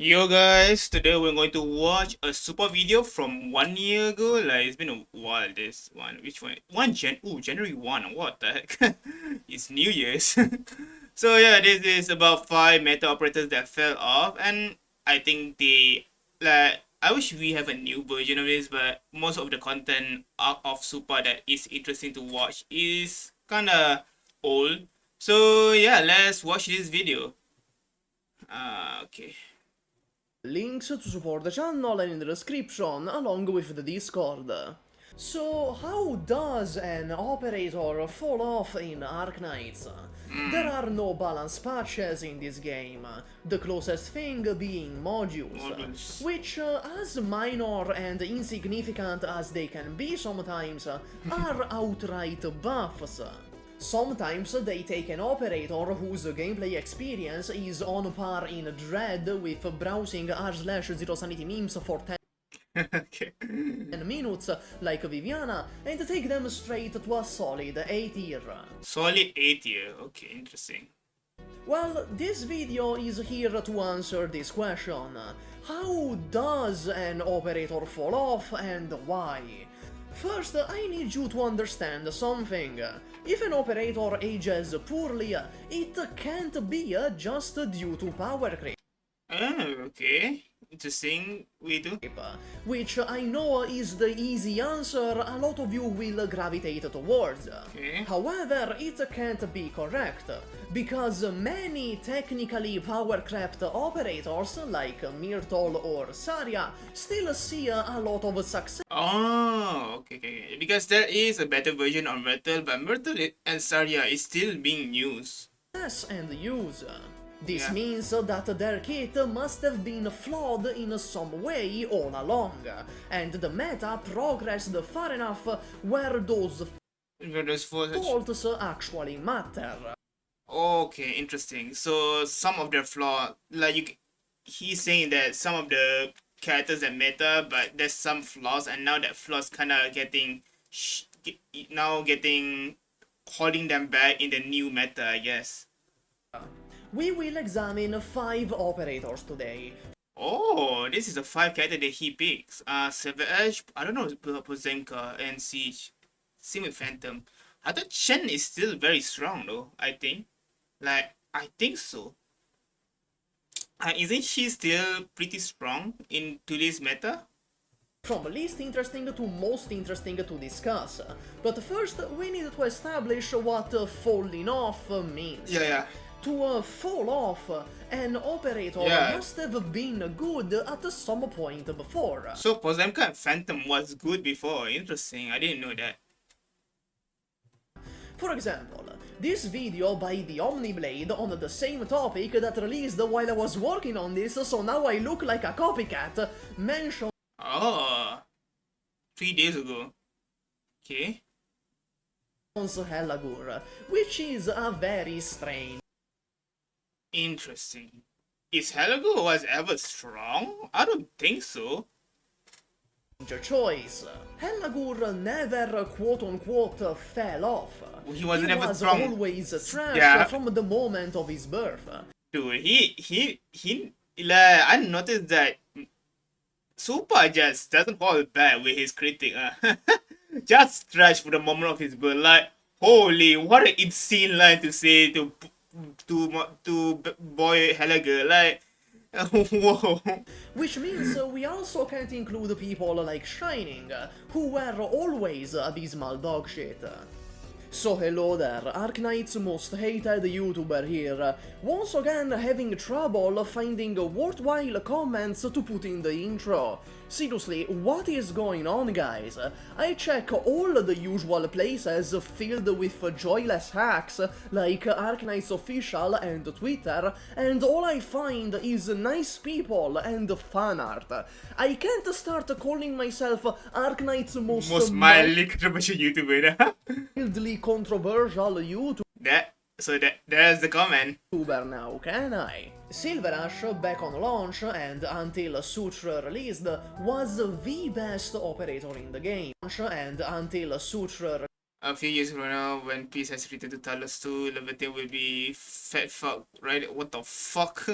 Yo guys, today we're going to watch a super video from 1 year ago. Like it's been a while. This one, which one? January 1. What the heck? It's New Year's. So yeah, this is about 5 meta operators that fell off, and I think I wish we have a new version of this, but most of the content of Super that is interesting to watch is kinda old. So yeah, let's watch this video. Okay. Links to support the channel and in the description, along with the Discord. So, how does an operator fall off in Arknights? There are no balance patches in this game, the closest thing being modules, which, as minor and insignificant as they can be sometimes, are outright buffs. Sometimes they take an operator whose gameplay experience is on par in Dread with browsing r/0 sanity memes for 10 Okay. minutes like Viviana and take them straight to a solid A tier. Solid 8 year. Okay, interesting. Well, this video is here to answer this question. How does an operator fall off and why? First, I need you to understand something. If an operator ages poorly, it can't be just due to power creep. Oh, okay. Interesting way to. Which I know is the easy answer a lot of you will gravitate towards. Okay. However, it can't be correct, because many technically power-crept operators like Myrtle or Saria still see a lot of success. Oh, okay. Because there is a better version of Myrtle, but Myrtle and Saria is still being used. And use. This Yeah. means that their kit must have been flawed in some way all along, and the meta progressed far enough where those faults actually matter. Okay, interesting. So some of the flaw, he's saying that some of the characters are meta, but there's some flaws, and now that flaws kind of getting holding them back in the new meta, I guess. We will examine 5 operators today. Oh, this is the 5 character that he picks. Savage, I don't know, Pozenka and Siege. Same with Phantom. I thought Chen is still very strong though, I think. I think so. Isn't she still pretty strong in today's meta? From least interesting to most interesting to discuss. But first, we need to establish what falling off means. Yeah. To fall off, an operator must have been good at some point before. So Pozenka and Phantom was good before. Interesting, I didn't know that. For example, this video by the Omniblade on the same topic that released while I was working on this, so now I look like a copycat, mentions 3 days ago. Okay. Helagur, which is a very strange. Interesting. Is Helagur was ever strong? I don't think so. Choice. Helagur never quote-unquote fell off. He was never strong. Always trash from the moment of his birth. Dude, I noticed that SUPAH just doesn't hold back with his critic. Just trash for the moment of his birth. Like, holy, what an insane line to say to boy Helagur. Like, whoa. Which means we also can't include people like Shining, who were always abysmal dogshit. So hello there, ARKNIGHTS' most hated YouTuber here, once again having trouble finding worthwhile comments to put in the intro. Seriously, what is going on, guys? I check all the usual places filled with joyless hacks, like ARKNIGHTS Official and Twitter, and all I find is nice people and fan art. I can't start calling myself ARKNIGHTS' most mildly controversial YouTuber. mildly controversial YouTuber. There's the comment. Now, can I? Silverash, back on launch and until Suture released, was the best operator in the game. And until Suture A few years from now, when peace has returned to Talos 2, Levante will be fat fuck, right? What the fuck?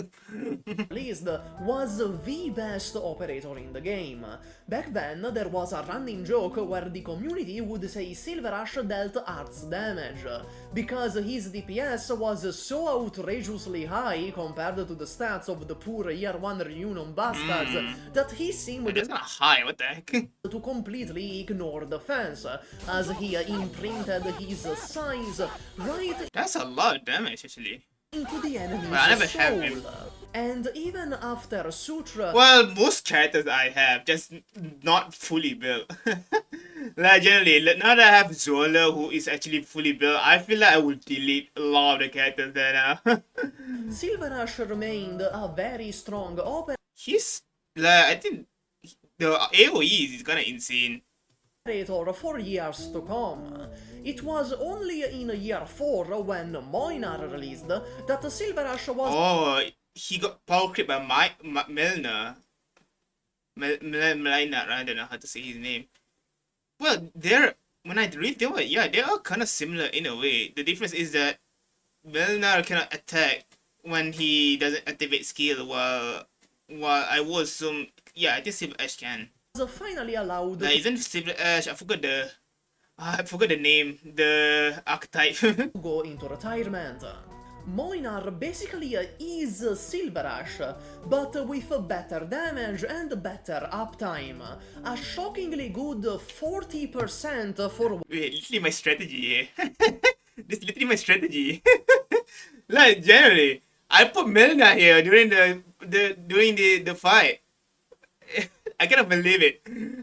Released was the best operator in the game. Back then, there was a running joke where the community would say Silverash dealt arts damage, because his DPS was so outrageously high compared to the stats of the poor Year 1 Reunion bastards that he seemed That's not high, what the heck? to completely ignore the fence, as he imprinted his size right That's a lot of damage, actually. into the Well, I enemy's never soul. have him. And even after Sutra Well, most characters I have, just not fully built. Like, generally, now that I have Zola, who is actually fully built, I feel like I would delete a lot of the characters there now. Silverash remained a very strong He's, like, I think the AoE is kinda insane. operator for years to come. It was only in year 4 when Moinar released that Silverash was Oh, he got power creep by Melna. Melina, I don't know how to say his name. Well, when I read them, they are kind of similar in a way. The difference is that Melnar cannot attack when he doesn't activate skill, while I was some, I think Silver Ash can. finally allowed Like, isn't Silver Ash? I forgot the name. The archetype. to go into retirement. Moinar basically is Silverash, but with better damage and better uptime. A shockingly good 40% for Wait, literally my strategy here. This is literally my strategy. Like, generally, I put Melina here during the fight. I cannot believe it.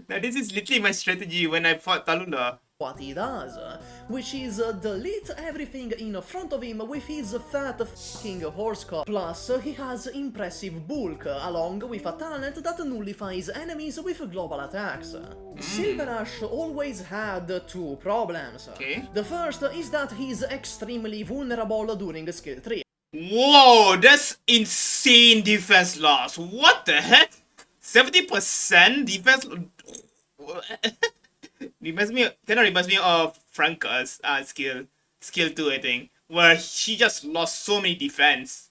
Now this is literally my strategy when I fought Talula. what he does, which is delete everything in front of him with his fat fucking horse car. Plus, he has impressive bulk, along with a talent that nullifies enemies with global attacks. Silverash always had two problems. Okay. The first is that he's extremely vulnerable during skill 3. Whoa, that's insane defense loss. What the heck? 70% defense. Reminds me of Franca's skill 2, I think, where she just lost so many defense.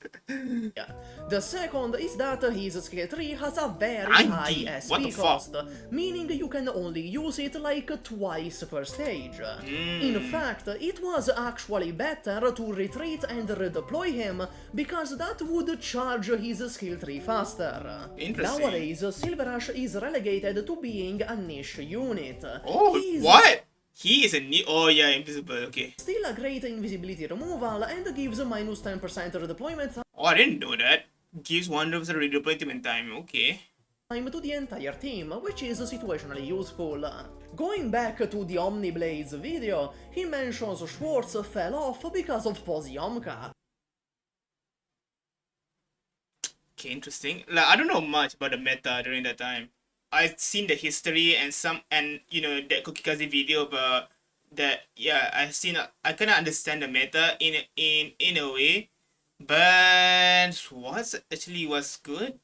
The second is that his skill 3 has a very 90? high What SP the fuck? cost, meaning you can only use it like twice per stage. In fact, it was actually better to retreat and redeploy him, because that would charge his skill 3 faster. Interesting. Nowadays, Silverash is relegated to being a niche unit. Oh, He's what? He is a new. Oh yeah, invisible. Okay. still a great invisibility removal and gives minus 10% redeployment Oh, I didn't know that. Gives 100% redeployment time. Okay. time to the entire team, which is situationally useful. Going back to the Omniblades video, he mentions Schwartz fell off because of Poziomka. Okay, interesting. Like, I don't know much about the meta during that time. I've seen the history and that Kokikaze video, but that I've seen. I kind of understand the meta in a way, but what actually was good?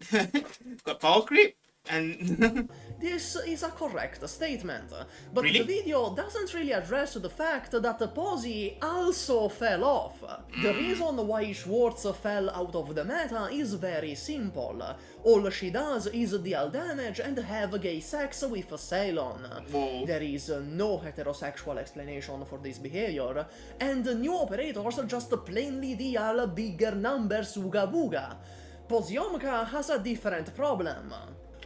Got power creep and This is a correct statement, but Really? the video doesn't really address the fact that Pozi also fell off. The reason why Schwartz fell out of the meta is very simple. All she does is deal damage and have gay sex with Ceylon. Whoa. There is no heterosexual explanation for this behavior, and new operators just plainly deal bigger numbers Uga Booga. Poziomka has a different problem.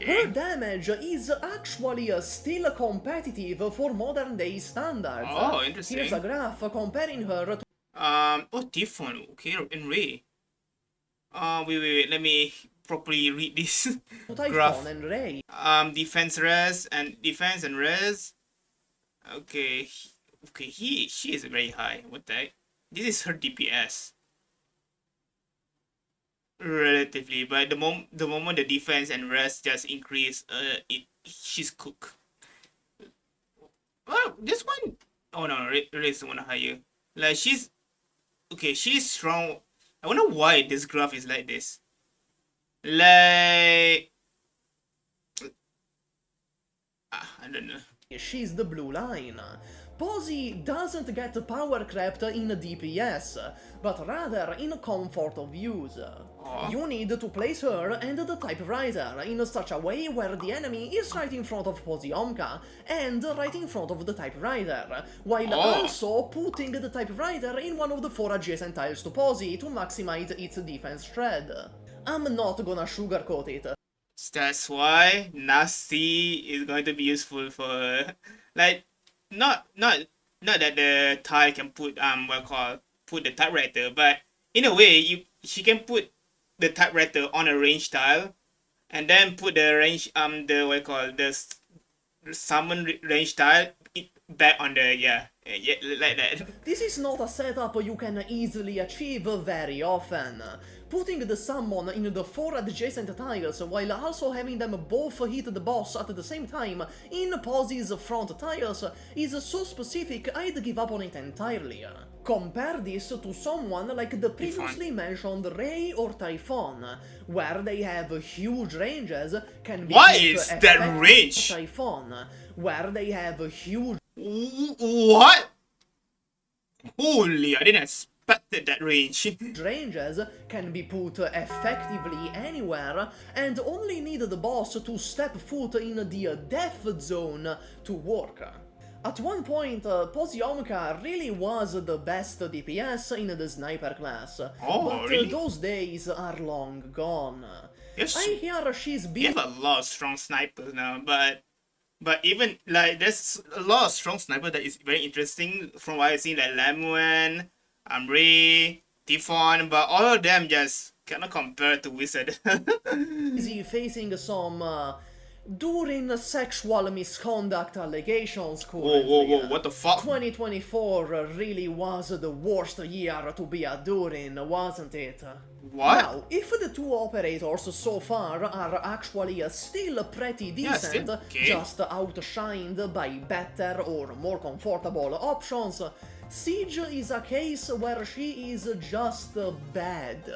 Her damage is actually still competitive for modern day standards. Oh, interesting. Here's a graph comparing her to Typhon. Okay, and Ray. Wait. Let me properly read this graph. Typhon and Ray. Defense and res. Okay, she is very high. What the heck? This is her DPS. Relatively, but the moment the defense and res just increase, she's cooked. Well, this one, oh no, Res is one higher. Like she's strong. I wonder why this graph is like this. Like, I don't know. she's the blue line. Posy doesn't get power crept in DPS, but rather in comfort of use. You need to place her and the typewriter in such a way where the enemy is right in front of Poziomka and right in front of the typewriter, while also putting the typewriter in one of the 4 adjacent tiles to Posy to maximize its defense shred. I'm not gonna sugarcoat it. That's why Nasty is going to be useful for, like, not that the tile can put put the typewriter, but in a way she can put the typewriter on a range tile, and then put the range the summon range tile back on the yeah like that. This is not a setup you can easily achieve very often. Putting the summon in the 4 adjacent tiles while also having them both hit the boss at the same time in Posy's front tiles is so specific I'd give up on it entirely. Compare this to someone like the previously mentioned Ray or Typhon, where they have huge ranges, can be What is that range? Typhon, where they have huge What? Holy, I didn't expect that range. ranges can be put effectively anywhere and only need the boss to step foot in the death zone to work. At one point, Poziomka really was the best DPS in the sniper class, but really? those days are long gone. Yes. I hear she's We been have a lot of strong snipers now, but even like there's a lot of strong snipers that is very interesting from what I've seen, like Lemuel, Ray, Typhon, but all of them just cannot compare to Wizard. busy facing some during sexual misconduct allegations currently. Whoa, what the fuck? 2024 really was the worst year to be a Durin, wasn't it? What? Now, if the 2 operators so far are actually still pretty decent, still okay. just outshined by better or more comfortable options, Siege is a case where she is just bad.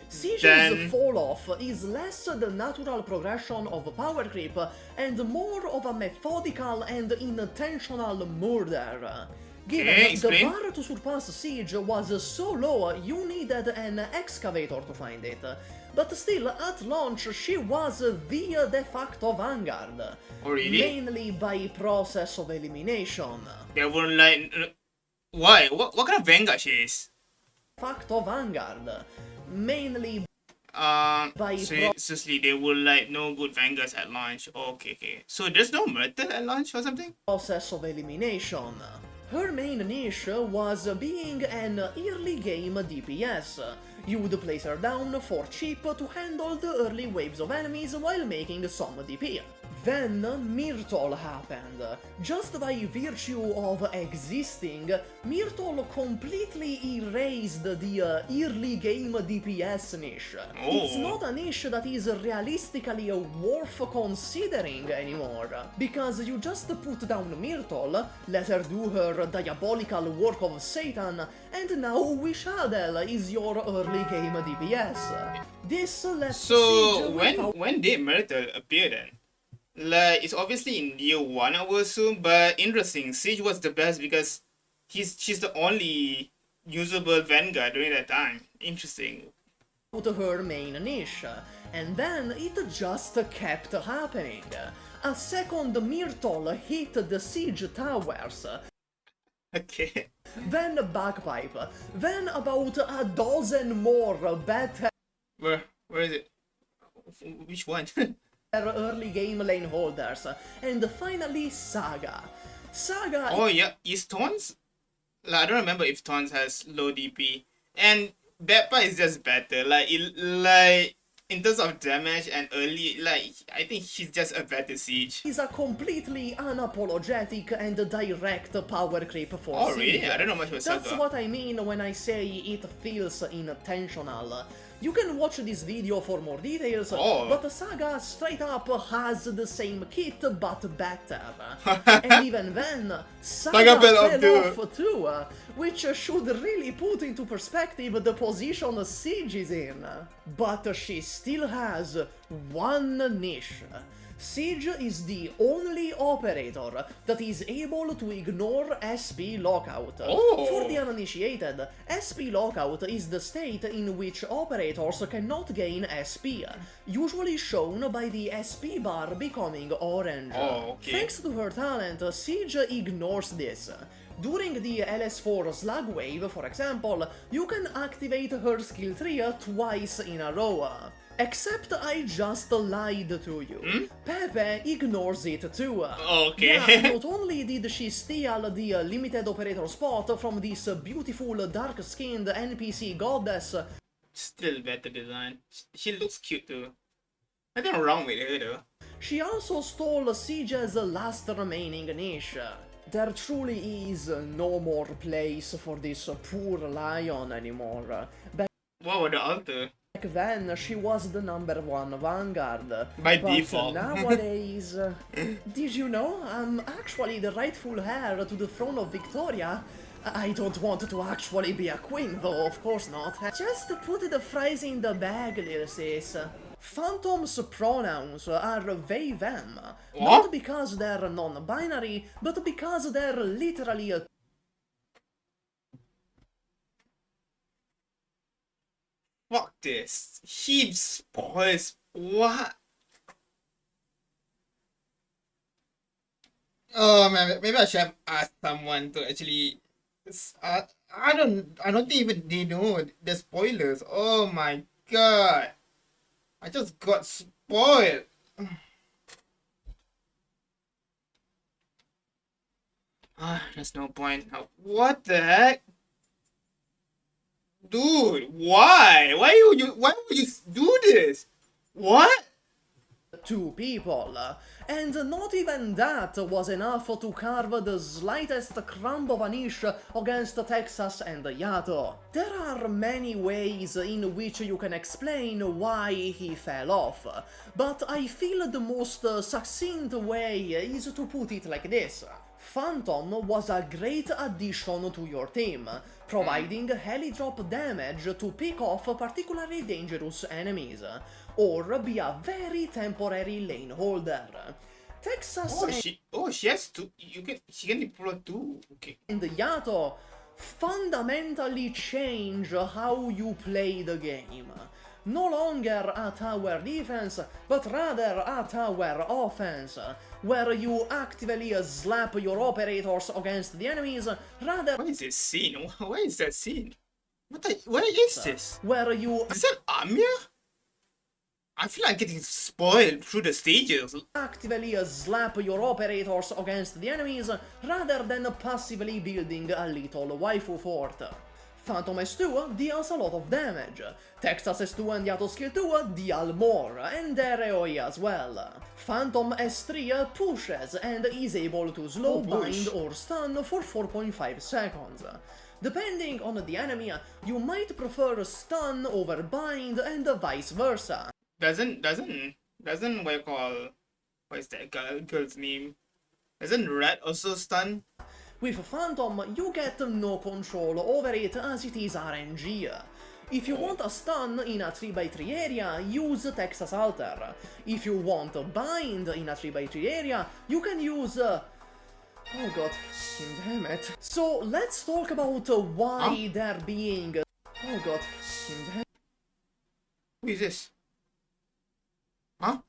Siege's fall-off is less the natural progression of power creep and more of a methodical and intentional murder. Given the bar to surpass Siege was so low, you needed an excavator to find it. But still, at launch, she was the de facto vanguard. Oh, really? Mainly by process of elimination. They were like, why? What kind of vanguard she is? Facto vanguard. Mainly seriously, they were like no good vanguards at launch. Okay. So there's no murder at launch or something? Process of elimination. Her main niche was being an early game DPS. You'd place her down for cheap to handle the early waves of enemies while making some DP. Then Myrtle happened. Just by virtue of existing, Myrtle completely erased the early game DPS niche. It's not a niche that is realistically worth considering anymore, because you just put down Myrtle, let her do her diabolical work of Satan, and now Wishadel is your early game DPS. This left So Siege when did Myrtle appear then? Like, it's obviously in year 1, I would assume, but interesting. Siege was the best because she's the only usable vanguard during that time. Interesting. her main niche, and then it just kept happening. A second Myrtle hit the siege towers. Okay. Then Bagpipe. Then about a dozen more better Where is it? Which one? early game lane holders. And finally Saga. Saga... Oh yeah, is Tons? Like, I don't remember if Tons has low DP. And Bagpipe is just better. Like, in terms of damage and early, like, I think she's just a better siege. is a completely unapologetic and direct power creep for Oh Siege. really? I don't know much about Saga. That's what I mean when I say it feels intentional. You can watch this video for more details, but Saga straight up has the same kit but better. And even then, Saga fell off too, which should really put into perspective the position Siege is in. But she still has One niche. Siege is the only operator that is able to ignore SP lockout. Oh. For the uninitiated, SP lockout is the state in which operators cannot gain SP, usually shown by the SP bar becoming orange. Oh, okay. Thanks to her talent, Siege ignores this. During the LS4 Slug Wave, for example, you can activate her skill tree twice in a row. Except I just lied to you. Pepe ignores it too. Okay. Yeah, not only did she steal the limited operator spot from this beautiful dark-skinned NPC goddess, Still better design. She looks cute too. Nothing wrong with her though. she also stole Siege's last remaining niche. There truly is no more place for this poor lion anymore. What about the altar? Back then, she was the number one vanguard. By but default. Nowadays, did you know I'm actually the rightful heir to the throne of Victoria? I don't want to actually be a queen, though, of course not. Just put the fries in the bag, little sis. Phantom's pronouns are they, them. What? Not because they're non-binary, but because they're literally a Fuck this. He spoils. What? Oh man, maybe I should have asked someone to actually. I don't think even they know the spoilers. Oh my god. I just got spoiled. There's no point. What the heck? Dude, why? Why would you do this? What? two people, and not even that was enough to carve the slightest crumb of a niche against Texas and Yato. There are many ways in which you can explain why he fell off, but I feel the most succinct way is to put it like this. Phantom was a great addition to your team, providing heli drop damage to pick off particularly dangerous enemies, or be a very temporary lane holder. Texas She has two. She can deploy two. Okay. and Yato fundamentally change how you play the game. No longer a tower defense, but rather a tower offense, where you actively slap your operators against the enemies, rather What is this scene? Where is that scene? Where is this? where you Is that Amir? I feel like getting spoiled through the stages. actively slap your operators against the enemies, rather than passively building a little waifu fort. Phantom S2 deals a lot of damage, Texas S2 and Yato Skill 2 deal more, and Aeroe as well. Phantom S3 pushes and is able to slow, bind or stun for 4.5 seconds. Depending on the enemy, you might prefer stun over bind and vice versa. Doesn't what you call, what is that girl's name? Doesn't Red also stun? With Phantom, you get no control over it as it is RNG. If you want a stun in a 3x3 area, use Texas Alter. If you want a bind in a 3x3 area, you can use... Oh god, fucking damn it. So let's talk about why there being... Oh god, fucking damn... Who is this? Huh?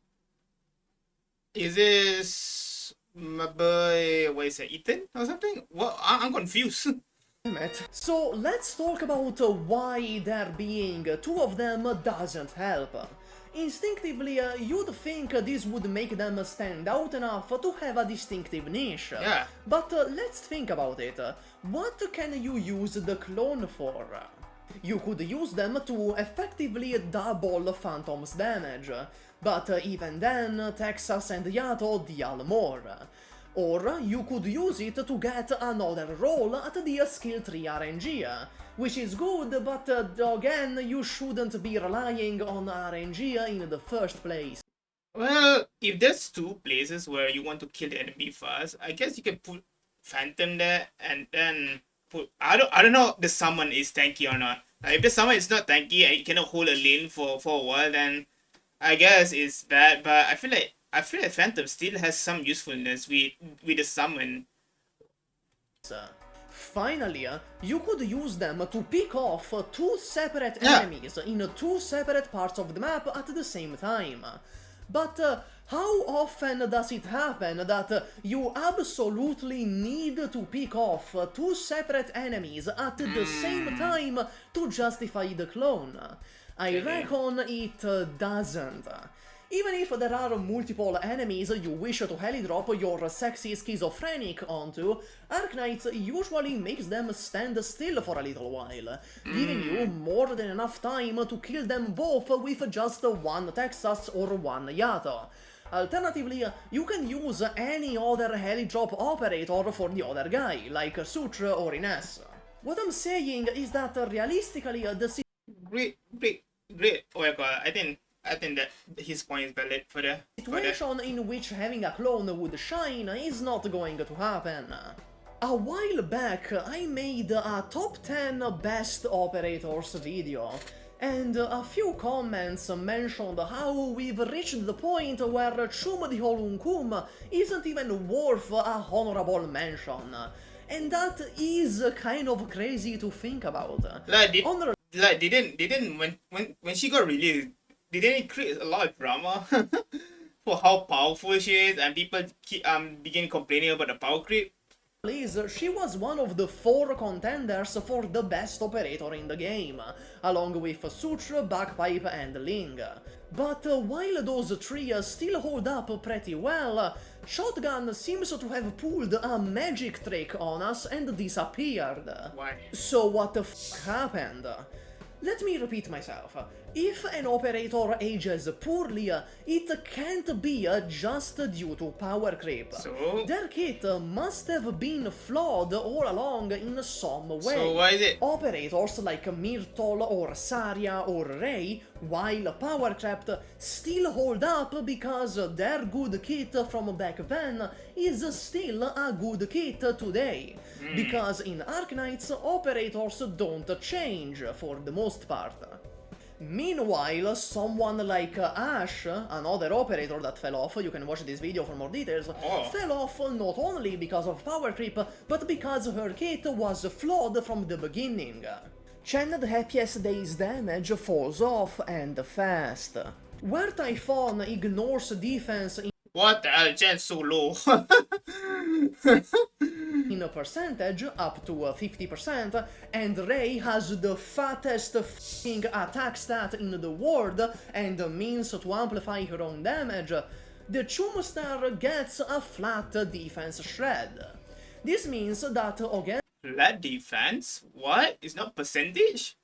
Is this my boy, what is it, Ethan or something? What? I'm confused. Damn it. So let's talk about why there being two of them doesn't help. Instinctively, you'd think this would make them stand out enough to have a distinctive niche. Yeah. But let's think about it. What can you use the clone for? You could use them to effectively double Phantom's damage, but even then, Texas and Yato deal more. Or you could use it to get another roll at the skill tree RNG, which is good, but again, you shouldn't be relying on RNG in the first place. Well, if there's two places where you want to kill the enemy fast, I guess you can put Phantom there and then put... I don't know if the summon is tanky or not. If the summon is not tanky and you cannot hold a lane for a while, then I guess it's bad, but I feel like Phantom still has some usefulness with the summon. Finally, you could use them to pick off two separate Yeah. enemies in two separate parts of the map at the same time. But how often does it happen that you absolutely need to pick off two separate enemies at the same time to justify the clone? I reckon it doesn't. Even if there are multiple enemies you wish to heli-drop your sexy schizophrenic onto, Arknights usually makes them stand still for a little while, giving you more than enough time to kill them both with just one Texas or one Yato. Alternatively, you can use any other heli-drop operator for the other guy, like Sutra or Ines. What I'm saying is that realistically the Great. Oh my god, I think that his point is valid for the situation in which having a clone would shine is not going to happen. A while back, I made a top 10 best operators video, and a few comments mentioned how we've reached the point where Chum di Holunkum isn't even worth a honorable mention. And that is kind of crazy to think about. Didn't when she got released, didn't it create a lot of drama for how powerful she is, and people begin complaining about the power creep? She was one of the 4 contenders for the best operator in the game, along with Sutra, Bagpipe and Ling. But while those 3 still hold up pretty well, Shotgun seems to have pulled a magic trick on us and disappeared. Why? So what the f happened? Let me repeat myself. If an operator ages poorly, it can't be just due to power creep. So? Their kit must have been flawed all along in some way. So why is it? Operators like Myrtle or Saria or Ray, while power trapped, still hold up because their good kit from back then is still a good kit today. Because in Arknights, operators don't change for the most part. Meanwhile, someone like Ash, another operator that fell off, you can watch this video for more details, fell off not only because of power creep, but because her kit was flawed from the beginning. Chen the Happiest Day's damage falls off and fast. Where Typhon ignores defense What the hell, Jen's so low? in a percentage, up to 50%, and Ray has the fattest f***ing attack stat in the world and the means to amplify her own damage, the Chum Star gets a flat defense shred. This means that against Flat defense? What? It's not percentage?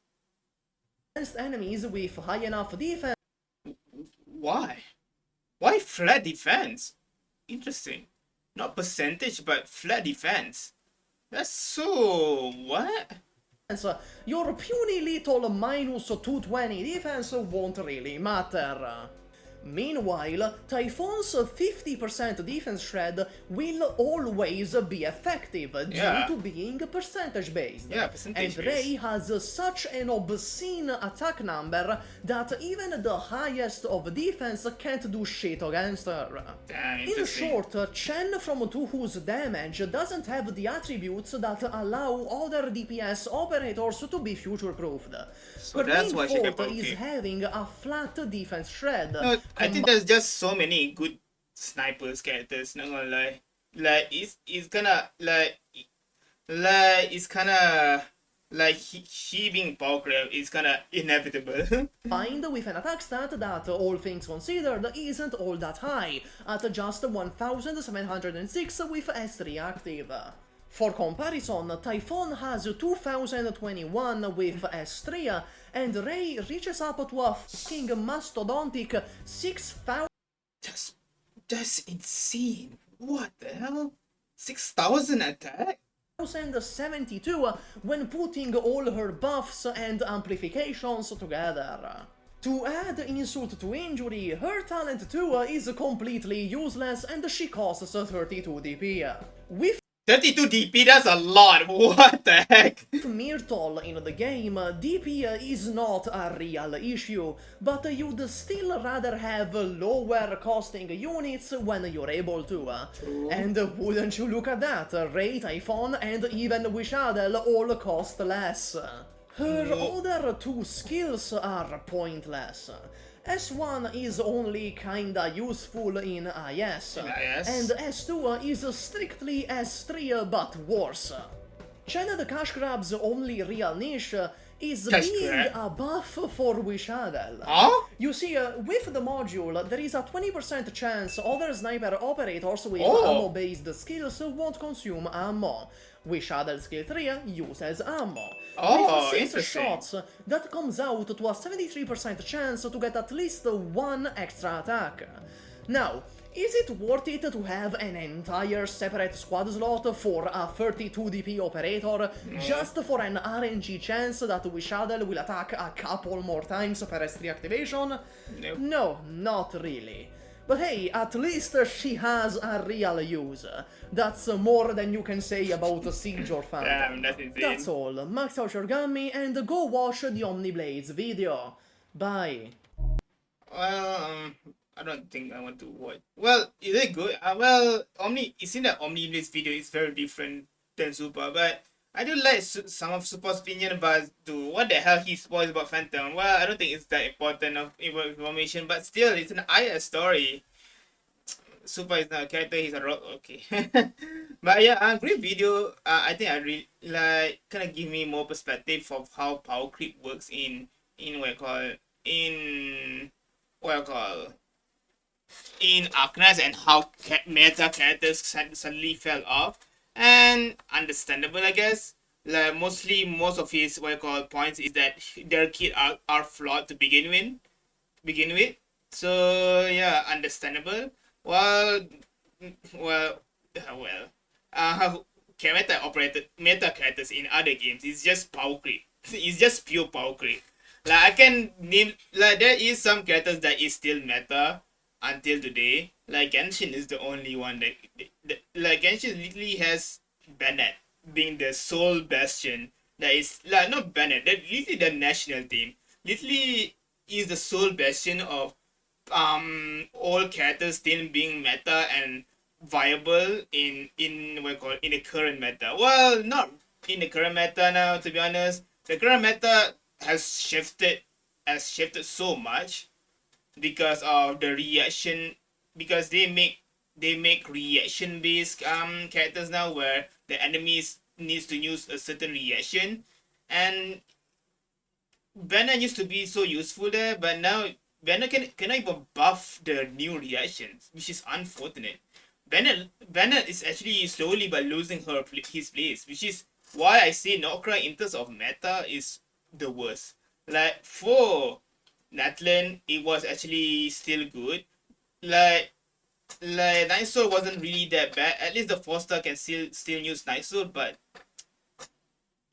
enemies with high enough defense, Why? Why flat defense? Interesting. Not percentage, but flat defense. That's so... what? your puny little minus 220 defense won't really matter. Meanwhile, Typhon's 50% defense shred will always be effective due to being percentage based. Yeah, percentage and Ray has such an obscene attack number that even the highest of defense can't do shit against her. Damn, In interesting. short, Chen from Tuhu's damage doesn't have the attributes that allow other DPS operators to be future-proofed. So Her that's main why she fault got is okay. having a flat defense shred. No, I think there's just so many good snipers characters, not gonna lie. Like, it's gonna, it's kinda, like, she being power grab is kinda inevitable. Combined with an attack stat that, all things considered, isn't all that high, at just 1706 with S3 active. For comparison, Typhon has 2021 with S3, and Ray reaches up to a fucking mastodontic 6000 That's insane. What the hell? 6,000 attack? 1072 when putting all her buffs and amplifications together. To add insult to injury, her talent too is completely useless and she costs 32 DP. With 32 DP, that's a lot. What the heck? Myrtle in the game, DP is not a real issue, but you'd still rather have lower costing units when you're able to. And wouldn't you look at that, Ray, Typhon, and even Wishadel all cost less. Her other two skills are pointless. S1 is only kinda useful in IS, and S2 is strictly S3 but worse. China the Cash Grab's only real niche is Cash being grab? a buff for Wishadel. Huh? You see, with the module, there is a 20% chance other sniper operators with Oh. ammo-based skills won't consume ammo. Wishadel skill 3 uses ammo. Oh, With 6 interesting. shots, that comes out to a 73% chance to get at least one extra attack. Now, is it worth it to have an entire separate squad slot for a 32 DP operator just for an RNG chance that Wishadel will attack a couple more times per S3 activation? Nope. No, not really. But hey, at least she has a real use. That's more than you can say about Siege or Phantom. Damn, that's insane. That's all. Max out your gummy and go watch the Omniblades video. Bye. Well, I don't think I want to watch. Well, is it good? Well, it seems that Omniblade video is very different than Super, but I do like some of Super's opinion about what the hell he spoils about Phantom. Well, I don't think it's that important of information, but still, it's an IS story. Super is not a character, he's a rock. Okay. But yeah, great video. I think I really like kind of give me more perspective of how power creep works in what I call in what I call in ARKNIGHTS and how meta characters suddenly fell off. And understandable, I guess. Like most of his what I call points is that their kit are flawed to begin with. So yeah, understandable. Well, well, well. Uh, meta characters in other games is just power creep. It's just pure power creep. Like I can name like there is some characters that is still meta until today. Like Genshin is the only one that like Genshin literally has Bennett being the sole bastion that is like not Bennett, that literally the national team. Literally is the sole bastion of all characters still being meta and viable in what you call in the current meta. Well, not in the current meta now, to be honest. The current meta has shifted so much because of the reaction, because they make reaction based characters now where the enemies needs to use a certain reaction, and Banner used to be so useful there, but now Banner cannot even buff the new reactions, which is unfortunate. Banner is actually slowly but losing his place, which is why I say Nokra in terms of meta is the worst. Like for Natlan, it was actually still good. Like Night Sword wasn't really that bad. At least the 4-star can still use Night Sword, but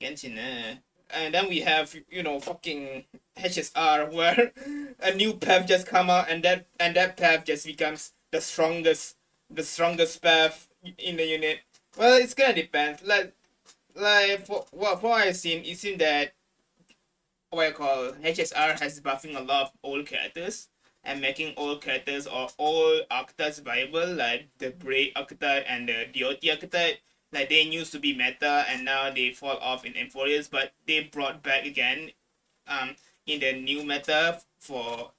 Genshin, And then we have fucking HSR where a new path just come out, and that path just becomes the strongest path in the unit. Well, it's gonna depend. Like for what I've seen, it seems that what I call HSR has buffing a lot of old characters and making old characters or all archetypes viable, like the Bray archetype and the DOT archetype. Like they used to be meta and now they fall off in Emphorius, but they brought back again in the new meta for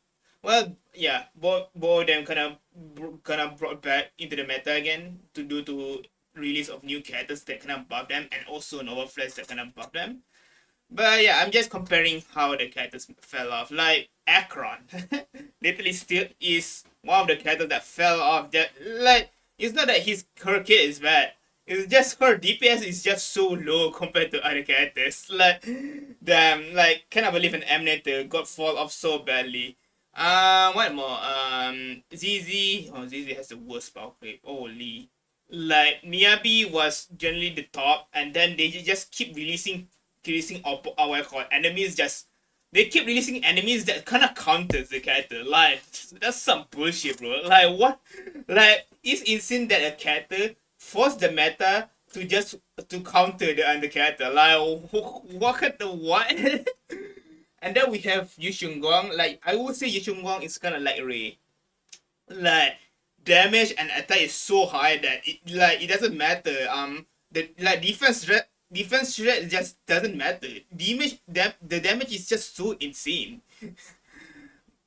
both of them kind of brought back into the meta again to release of new characters that kind of buff them, and also Nova Flash that kind of buff them. But yeah, I'm just comparing how the characters fell off. Like Akron, literally still is one of the characters that fell off. That like it's not that her kit is bad. It's just her DPS is just so low compared to other characters. Like damn, like cannot believe an Emanator got fall off so badly. What more? ZZ. Oh, ZZ has the worst power creep. Holy. Like Miyabi was generally the top, and then they just keep releasing enemies. Just they keep releasing enemies that kind of counters the character. Like that's some bullshit, bro. Like what? Like it's insane that a character force the meta to just to counter the under character. Like what the what? And then we have Yu Gong. Like I would say Yu Gong is kind of like Ray. Like damage and attack is so high that it doesn't matter. The like defense rate just doesn't matter. The damage is just so insane.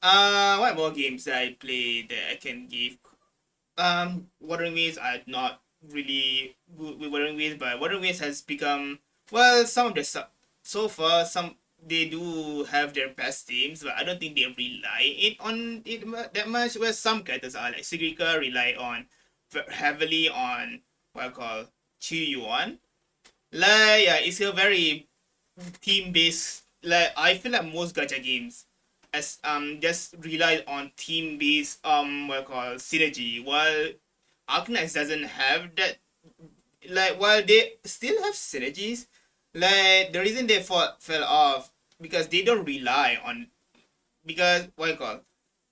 What more games I play that I can give? Wuthering Waves are not really good with Wuthering Waves, but Wuthering Waves has become, well, some of the so far some they do have their best teams, but I don't think they rely on it that much. Where some characters are like Sigrika rely on heavily on what I call Chi Yuan. Like yeah, it's a very team based. Like I feel like most gacha games as just rely on team based what I call synergy, while ARKNIGHTS doesn't have that. Like while they still have synergies, like the reason they fell off because they don't rely on, because what I call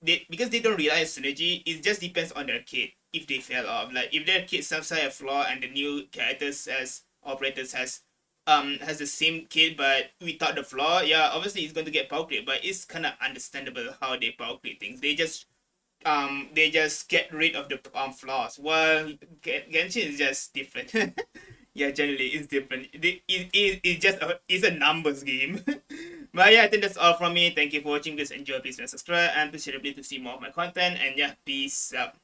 because they don't rely on synergy. It just depends on their kit if they fell off. Like if their kit sometimes a flaw and the new characters as operators has the same kit but without the flaw, yeah, obviously it's going to get power creep, but it's kind of understandable how they power creep things. They just get rid of the flaws. While Genshin is just different. Yeah, generally it's different. It's just it's a numbers game. But yeah, I think that's all from me. Thank you for watching this. Enjoy, please subscribe and please share the video to see more of my content. And yeah, peace out.